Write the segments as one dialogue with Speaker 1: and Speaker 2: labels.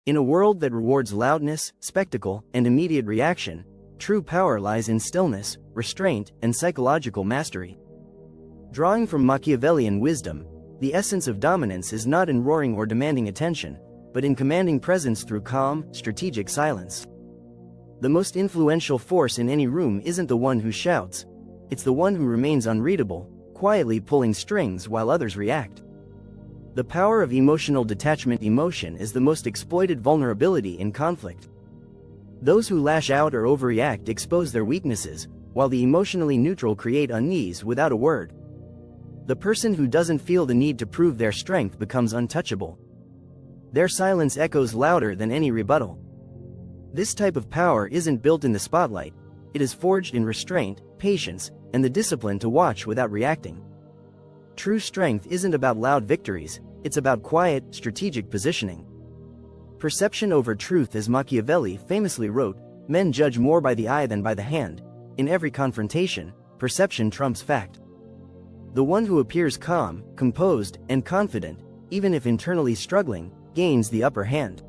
Speaker 1: In a world that rewards loudness, spectacle, and immediate reaction, true power lies in stillness, restraint, and psychological mastery. Drawing from Machiavellian wisdom, the essence of dominance is not in roaring or demanding attention, but in commanding presence through calm, strategic silence. The most influential force in any room isn't the one who shouts, it's the one who remains unreadable, quietly pulling strings while others react. The power of emotional detachment. Emotion is the most exploited vulnerability in conflict. Those who lash out or overreact expose their weaknesses, while the emotionally neutral create unease without a word. The person who doesn't feel the need to prove their strength becomes untouchable. Their silence echoes louder than any rebuttal. This type of power isn't built in the spotlight, it is forged in restraint, patience, and the discipline to watch without reacting. True strength isn't about loud victories, it's about quiet, strategic positioning. Perception over truth. As Machiavelli famously wrote, men judge more by the eye than by the hand. In every confrontation, perception trumps fact. The one who appears calm, composed, and confident, even if internally struggling, gains the upper hand.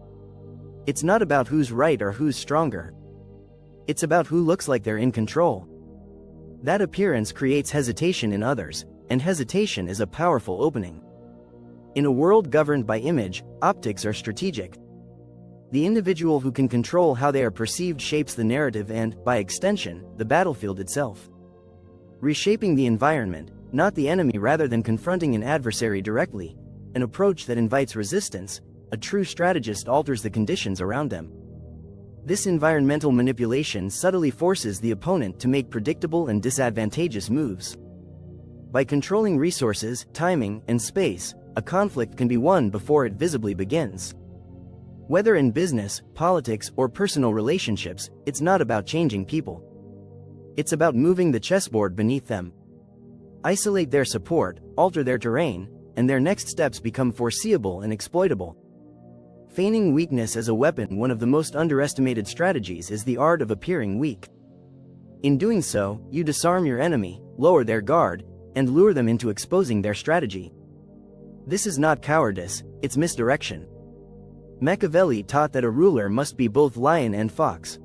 Speaker 1: It's not about who's right or who's stronger. It's about who looks like they're in control. That appearance creates hesitation in others, and hesitation is a powerful opening. In a world governed by image, optics are strategic. The individual who can control how they are perceived shapes the narrative and, by extension, the battlefield itself. Reshaping the environment, not the enemy. Rather than confronting an adversary directly, an approach that invites resistance, a true strategist alters the conditions around them. This environmental manipulation subtly forces the opponent to make predictable and disadvantageous moves. By controlling resources, timing, and space, a conflict can be won before it visibly begins. Whether in business, politics, or personal relationships, it's not about changing people. It's about moving the chessboard beneath them. Isolate their support, alter their terrain, and their next steps become foreseeable and exploitable. Feigning weakness as a weapon. One of the most underestimated strategies is the art of appearing weak. In doing so, you disarm your enemy, lower their guard, and lure them into exposing their strategy. This is not cowardice, it's misdirection. Machiavelli taught that a ruler must be both lion and fox,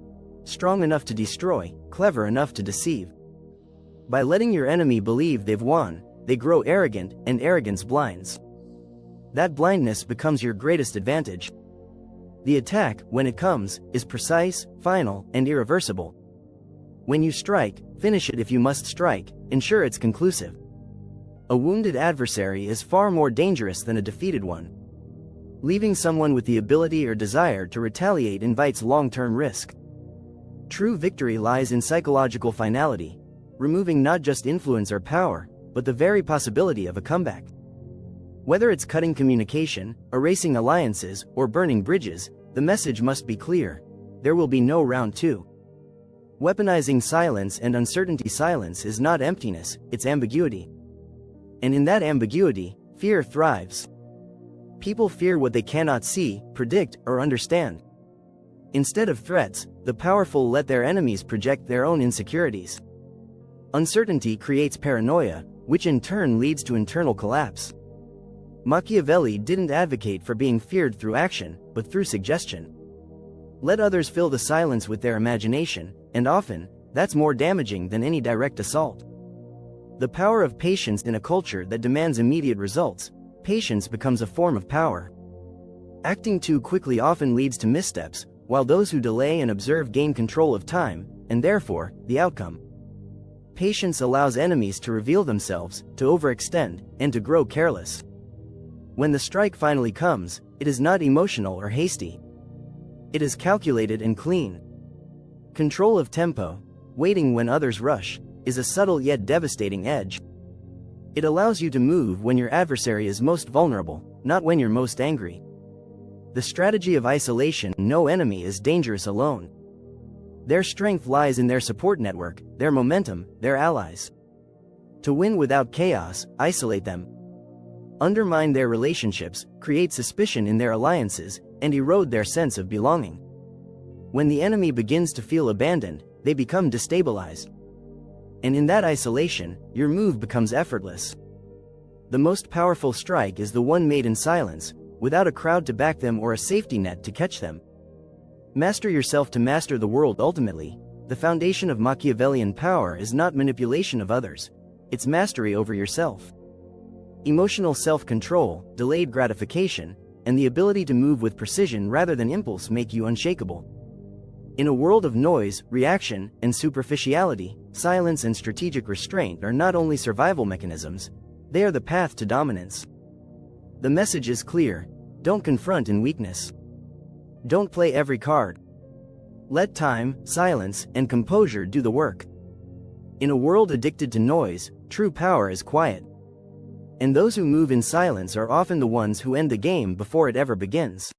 Speaker 1: strong enough to destroy, clever enough to deceive. By letting your enemy believe they've won, they grow arrogant, and arrogance blinds. That blindness becomes your greatest advantage. The attack, when it comes, is precise, final, and irreversible. When you strike, finish it if you must strike, ensure it's conclusive. A wounded adversary is far more dangerous than a defeated one. Leaving someone with the ability or desire to retaliate invites long-term risk. True victory lies in psychological finality, removing not just influence or power, but the very possibility of a comeback. Whether it's cutting communication, erasing alliances, or burning bridges, the message must be clear: there will be no round two. Weaponizing silence and uncertainty. Silence is not emptiness, it's ambiguity. And in that ambiguity, fear thrives. People fear what they cannot see, predict, or understand. Instead of threats, the powerful let their enemies project their own insecurities. Uncertainty creates paranoia, which in turn leads to internal collapse. Machiavelli didn't advocate for being feared through action, but through suggestion. Let others fill the silence with their imagination, and often, that's more damaging than any direct assault. The power of patience. In a culture that demands immediate results, patience becomes a form of power. Acting too quickly often leads to missteps, while those who delay and observe gain control of time, and therefore, the outcome. Patience allows enemies to reveal themselves, to overextend, and to grow careless. When the strike finally comes, it is not emotional or hasty. It is calculated and clean. Control of tempo, waiting when others rush, is a subtle yet devastating edge. It allows you to move when your adversary is most vulnerable, not when you're most angry. The strategy of isolation. No enemy is dangerous alone. Their strength lies in their support network, their momentum, their allies. To win without chaos, isolate them. Undermine their relationships, create suspicion in their alliances, and erode their sense of belonging. When the enemy begins to feel abandoned, they become destabilized. And in that isolation, your move becomes effortless. The most powerful strike is the one made in silence, without a crowd to back them or a safety net to catch them. Master yourself to master the world. Ultimately, the foundation of Machiavellian power is not manipulation of others, it's mastery over yourself. Emotional self-control, delayed gratification, and the ability to move with precision rather than impulse make you unshakable. In a world of noise, reaction, and superficiality, silence and strategic restraint are not only survival mechanisms, they are the path to dominance. The message is clear: don't confront in weakness. Don't play every card. Let time, silence, and composure do the work. In a world addicted to noise, true power is quiet. And those who move in silence are often the ones who end the game before it ever begins.